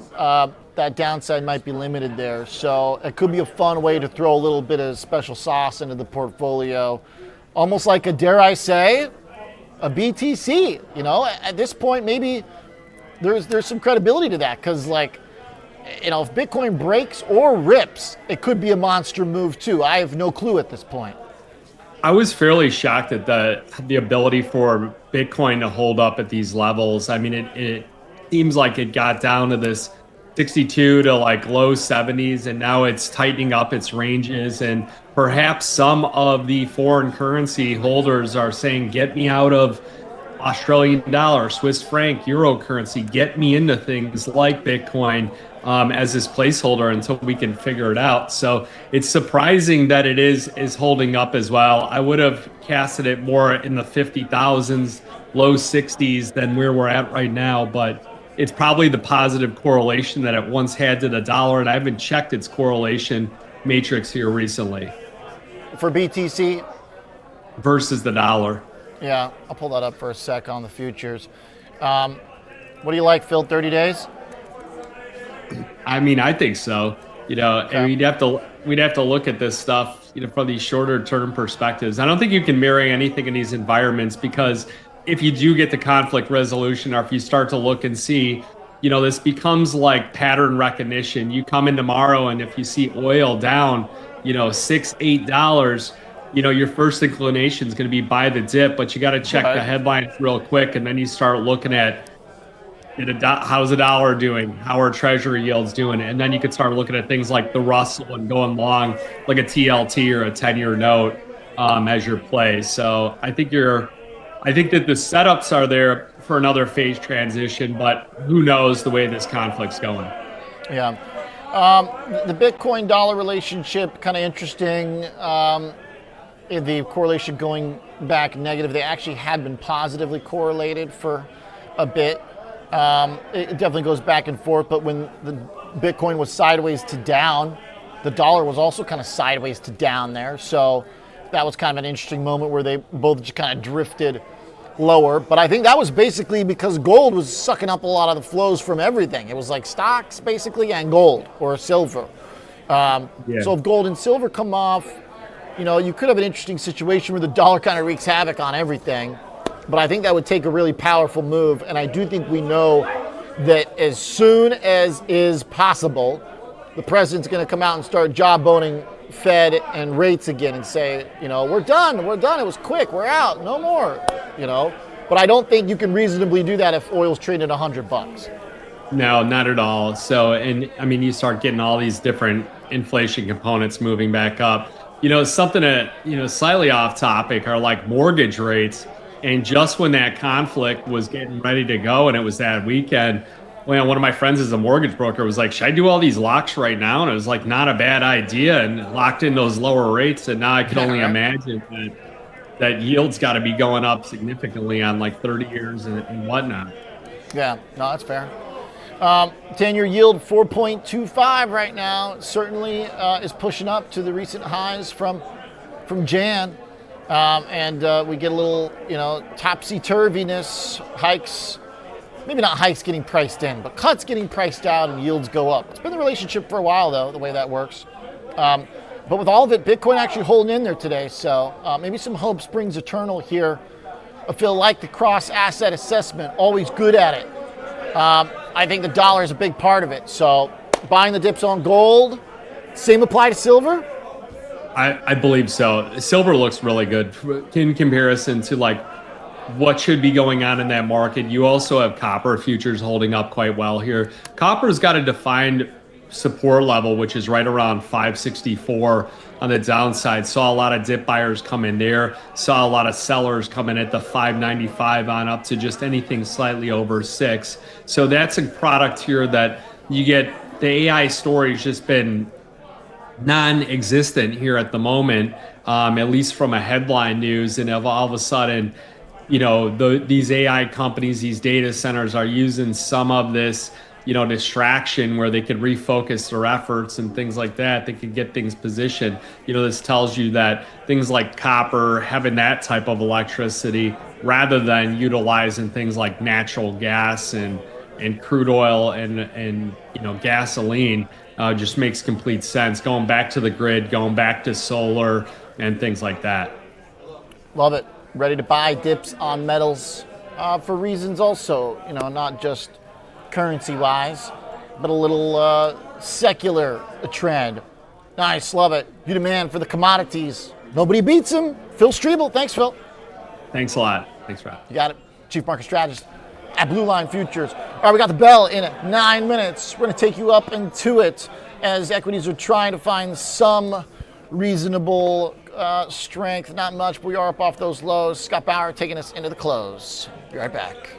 that downside might be limited there. So it could be a fun way to throw a little bit of special sauce into the portfolio, almost like dare I say, a BTC. At this point, maybe there's some credibility to that, because if Bitcoin breaks or rips, it could be a monster move too. I have no clue at this point. I was fairly shocked at the ability for Bitcoin to hold up at these levels. I mean, it seems like it got down to this 62 to low 70s, and now it's tightening up its ranges. And perhaps some of the foreign currency holders are saying, get me out of Australian dollar, Swiss franc, euro currency, get me into things like Bitcoin as this placeholder until we can figure it out. So it's surprising that it is holding up as well. I would have casted it more in the 50,000s, low 60s than where we're at right now, but it's probably the positive correlation that it once had to the dollar, and I haven't checked its correlation matrix here recently. For BTC? Versus the dollar. Yeah, I'll pull that up for a sec on the futures. What do you like, Phil, 30 days? I mean, I think so. Okay. And we'd have to look at this stuff, from these shorter term perspectives. I don't think you can marry anything in these environments, because if you do get the conflict resolution, or if you start to look and see, this becomes like pattern recognition. You come in tomorrow, and if you see oil down, $6-8, your first inclination is going to be buy the dip, but you got to check the headlines real quick, and then you start looking at how's the dollar doing, how are treasury yields doing, and then you could start looking at things like the Russell and going long, like a TLT or a 10-year note as your play. So I think that the setups are there for another phase transition, but who knows the way this conflict's going. Yeah. The Bitcoin dollar relationship, kind of interesting. The correlation going back negative. They actually had been positively correlated for a bit. It definitely goes back and forth, but when the Bitcoin was sideways to down, the dollar was also kind of sideways to down there. So that was kind of an interesting moment where they both just kind of drifted lower. But I think that was basically because gold was sucking up a lot of the flows from everything. It was like stocks basically and gold or silver. So if gold and silver come off, you could have an interesting situation where the dollar kind of wreaks havoc on everything. But I think that would take a really powerful move. And I do think we know that as soon as is possible, the president's going to come out and start jawboning Fed and rates again and say, we're done. It was quick. We're out. No more. But I don't think you can reasonably do that if oil's trading at $100. No, not at all. So, and I mean, you start getting all these different inflation components moving back up. Something that, slightly off topic are like mortgage rates. And just when that conflict was getting ready to go, and it was that weekend, one of my friends is a mortgage broker, was like, should I do all these locks right now? And it was like, not a bad idea, and locked in those lower rates. And now I can only imagine that yields got to be going up significantly on like 30 years and whatnot. Yeah, no, that's fair. 10-year yield 4.25 right now. Certainly is pushing up to the recent highs from Jan. And we get a little, topsy-turviness, hikes, maybe not hikes getting priced in, but cuts getting priced out and yields go up. It's been the relationship for a while, though, the way that works. But with all of it, Bitcoin actually holding in there today. So maybe some hope springs eternal here. I feel like the cross-asset assessment, always good at it. I think the dollar is a big part of it. So buying the dips on gold, same apply to silver? I believe so. Silver looks really good in comparison to what should be going on in that market. You also have copper futures holding up quite well here. Copper's got a defined support level, which is right around 564 on the downside. Saw a lot of dip buyers come in there. Saw a lot of sellers come in at the 595 on up to just anything slightly over 6. So that's a product here that you get. The AI story's just been non-existent here at the moment. at least from a headline news. And if all of a sudden, these AI companies, these data centers are using some of this, distraction where they could refocus their efforts and things like that. They could get things positioned. This tells you that things like copper, having that type of electricity rather than utilizing things like natural gas and crude oil and gasoline just makes complete sense. Going back to the grid, going back to solar and things like that. Love it. Ready to buy dips on metals for reasons also, not just currency-wise, but a little secular trend. Nice, love it. You demand for the commodities. Nobody beats him. Phil Streible. Thanks, Phil. Thanks a lot. Thanks, Rob. You got it. Chief Market Strategist at Blue Line Futures. All right, we got the bell in 9 minutes. We're going to take you up into it as equities are trying to find some reasonable strength. Not much, but we are up off those lows. Scott Bauer taking us into the close. Be right back.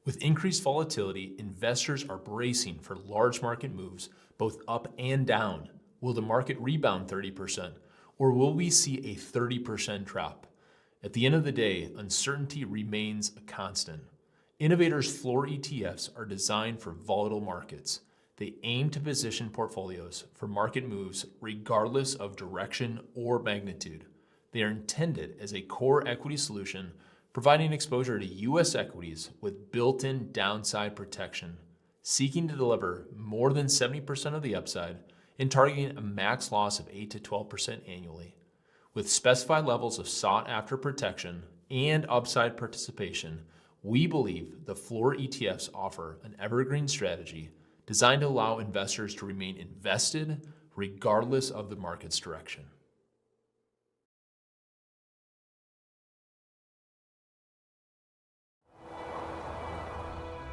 With increased volatility, investors are bracing for large market moves, both up and down. Will the market rebound 30%, or will we see a 30% drop? At the end of the day, uncertainty remains a constant. Innovators' floor ETFs are designed for volatile markets. They aim to position portfolios for market moves regardless of direction or magnitude. They are intended as a core equity solution, providing exposure to U.S. equities with built-in downside protection, seeking to deliver more than 70% of the upside and targeting a max loss of 8 to 12% annually. With specified levels of sought-after protection and upside participation, we believe the floor ETFs offer an evergreen strategy designed to allow investors to remain invested regardless of the market's direction.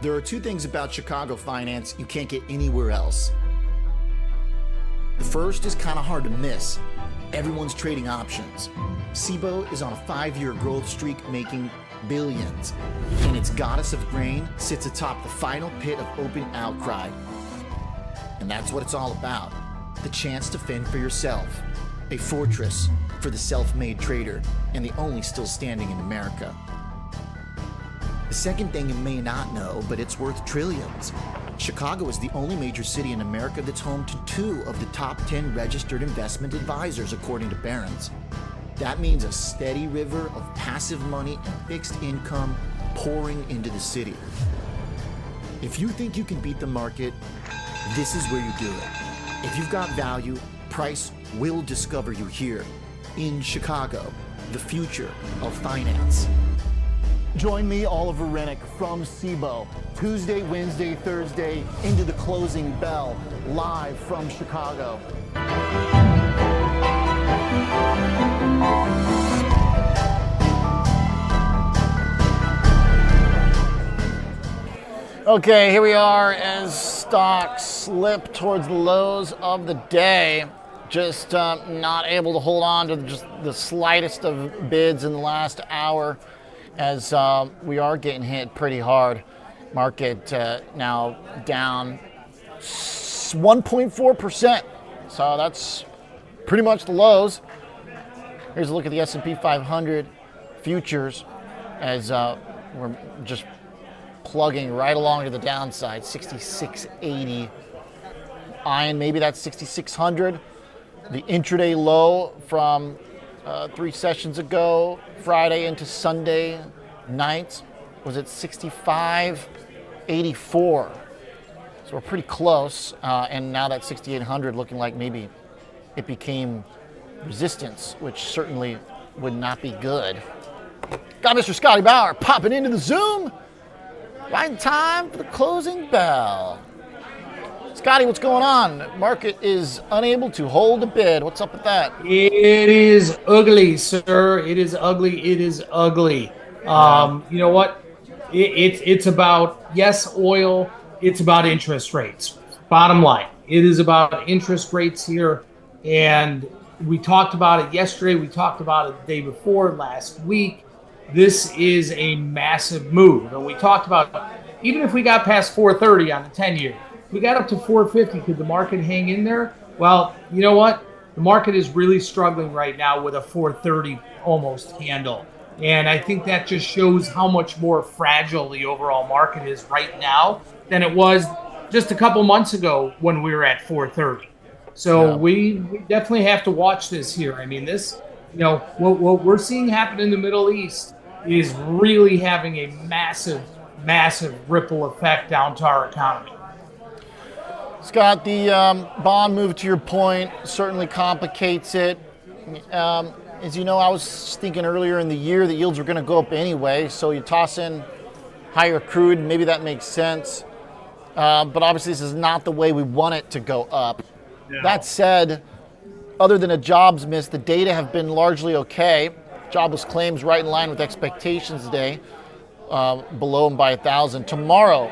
There are two things about Chicago finance you can't get anywhere else. The first is kind of hard to miss. Everyone's trading options. Cboe is on a 5-year growth streak making billions, and its goddess of grain sits atop the final pit of open outcry. And that's what it's all about. The chance to fend for yourself. A fortress for the self-made trader, and the only still standing in America. The second thing you may not know, but it's worth trillions. Chicago is the only major city in America that's home to 2 of the top 10 registered investment advisors, according to Barron's. That means a steady river of passive money and fixed income pouring into the city. If you think you can beat the market, this is where you do it. If you've got value, price will discover you here in Chicago, the future of finance. Join me, Oliver Rennick, from Cboe, Tuesday, Wednesday, Thursday, into the closing bell, live from Chicago. Okay, here we are as stocks slip towards the lows of the day. Just not able to hold on to just the slightest of bids in the last hour, as we are getting hit pretty hard. Market now down 1.4%. So that's pretty much the lows. Here's a look at the S&P 500 futures as we're just plugging right along to the downside, 6680. Iron, maybe that's 6600. The intraday low from 3 sessions ago, Friday into Sunday night, was at 65. 84. So we're pretty close. And now that 6,800 looking like maybe it became resistance, which certainly would not be good. Got Mr. Scotty Bauer popping into the Zoom. Right in time for the closing bell. Scotty, what's going on? Market is unable to hold a bid. What's up with that? It is ugly, sir. It is ugly. It is ugly. You know what? It's about, yes, oil. It's about interest rates. Bottom line, it is about interest rates here. And we talked about it yesterday. We talked about it the day before, last week. This is a massive move. And we talked about, even if we got past 430 on the 10-year, we got up to 450. Could the market hang in there? Well, you know what? The market is really struggling right now with a 430 almost handle. And I think that just shows how much more fragile the overall market is right now than it was just a couple months ago when we were at 430. So we definitely have to watch this here. I mean, this, what we're seeing happen in the Middle East is really having a massive, massive ripple effect down to our economy. Scott, the bond move, to your point, certainly complicates it. As you know, I was thinking earlier in the year that yields were going to go up anyway, so you toss in higher crude, maybe that makes sense. But obviously this is not the way we want it to go up. No. That said, other than a jobs miss, the data have been largely okay. Jobless claims right in line with expectations today, below them by 1,000. Tomorrow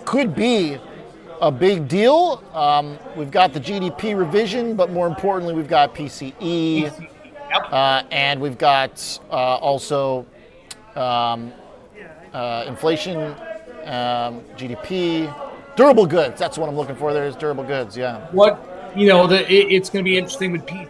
could be a big deal. We've got the GDP revision, but more importantly, we've got PCE, and we've got also inflation, GDP, durable goods. That's what I'm looking for. There's durable goods. Yeah. It's going to be interesting with PCE.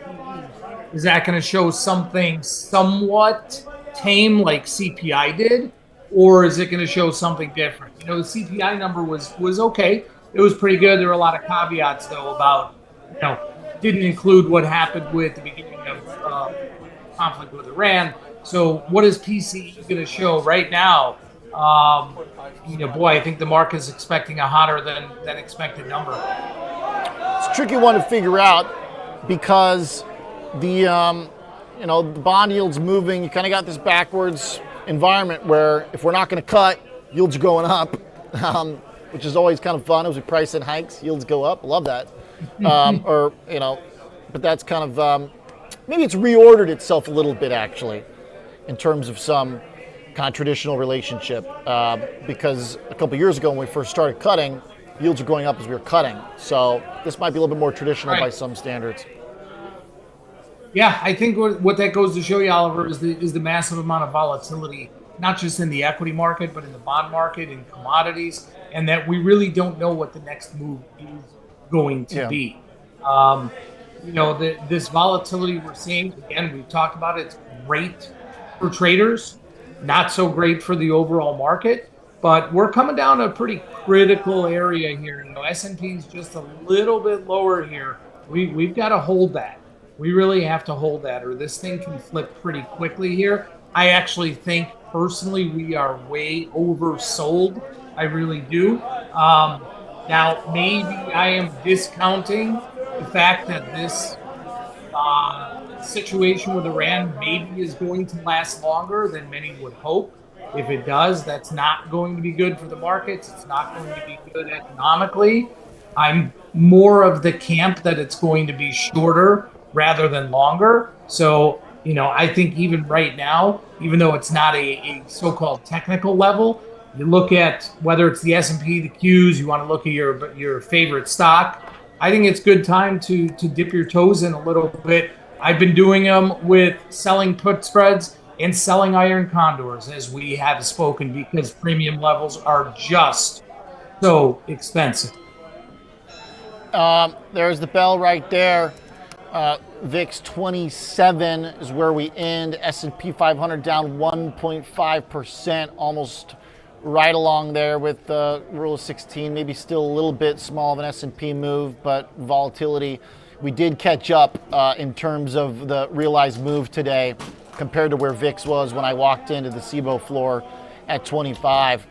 Is that going to show something somewhat tame like CPI did, or is it going to show something different? The CPI number was okay. It was pretty good. There were a lot of caveats, though, about, didn't include what happened with the beginning of conflict with Iran. So what is PCE going to show right now? I think the market is expecting a hotter than expected number. It's a tricky one to figure out because the bond yield's moving. You kind of got this backwards environment where if we're not going to cut, yields are going up. Which is always kind of fun as we price in hikes, yields go up. Love that. But that's kind of, maybe it's reordered itself a little bit actually in terms of some kind of traditional relationship because a couple years ago when we first started cutting, yields are going up as we were cutting. So this might be a little bit more traditional by some standards. Yeah, I think what that goes to show you, Oliver, is the massive amount of volatility, not just in the equity market, but in the bond market and commodities, and that we really don't know what the next move is going to be. This volatility we're seeing, again, we've talked about it, it's great for traders, not so great for the overall market, but we're coming down a pretty critical area here. S&P is just a little bit lower here. We've got to hold that. We really have to hold that, or this thing can flip pretty quickly here. I actually think, personally, we are way oversold. I really do. Now, maybe I am discounting the fact that this situation with Iran maybe is going to last longer than many would hope. If it does, that's not going to be good for the markets. It's not going to be good economically. I'm more of the camp that it's going to be shorter rather than longer. So, I think even right now, even though it's not a so-called technical level, you look at whether it's the S&P, the Qs, you want to look at your favorite stock. I think it's good time to dip your toes in a little bit. I've been doing them with selling put spreads and selling iron condors, as we have spoken, because premium levels are just so expensive. There's the bell right there. VIX 27 is where we end. S&P 500 down 1.5%, almost right along there with the rule of 16. Maybe still a little bit small of an S&P move, but volatility. We did catch up in terms of the realized move today compared to where VIX was when I walked into the Cboe floor at 25.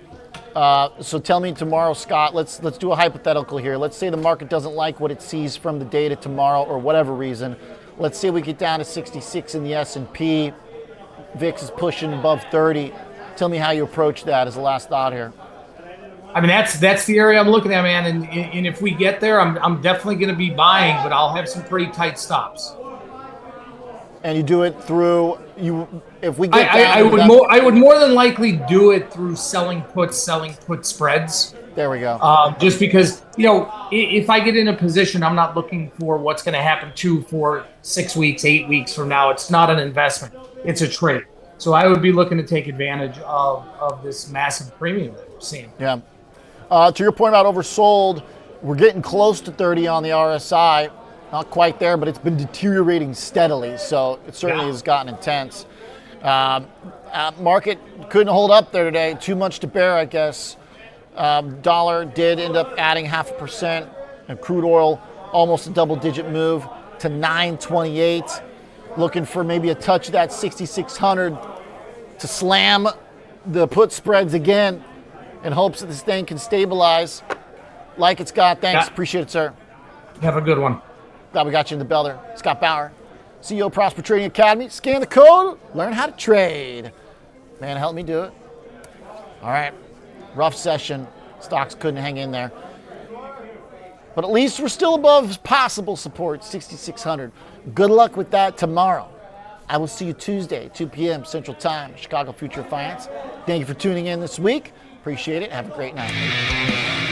So tell me tomorrow, Scott, let's do a hypothetical here. Let's say the market doesn't like what it sees from the data tomorrow or whatever reason. Let's say we get down to 66 in the S&P. VIX is pushing above 30. Tell me how you approach that as a last thought here. I mean, that's the area I'm looking at, man. And if we get there, I'm definitely going to be buying, but I'll have some pretty tight stops. And you do it through if we get I would more than likely do it through selling put spreads. There we go. Just because, if I get in a position, I'm not looking for what's going to happen 2, 4, 6 weeks, 8 weeks from now. It's not an investment. It's a trade. So I would be looking to take advantage of this massive premium that we're seeing. Yeah. To your point about oversold, we're getting close to 30 on the RSI. Not quite there, but it's been deteriorating steadily, so it certainly has gotten intense. Market couldn't hold up there today. Too much to bear, I guess. Dollar did end up adding 0.5%, and crude oil almost a double-digit move to 9.28. Looking for maybe a touch of that 6,600 to slam the put spreads again in hopes that this thing can stabilize like it's got. Thanks. Yeah. Appreciate it, sir. Have a good one. Glad we got you in the bell there. Scott Bauer, CEO of Prosper Trading Academy. Scan the code, learn how to trade. Man, help me do it. All right. Rough session. Stocks couldn't hang in there. But at least we're still above possible support, 6,600. Good luck with that tomorrow. I will see you Tuesday, 2 p.m. Central Time, Chicago Future Finance. Thank you for tuning in this week. Appreciate it. Have a great night.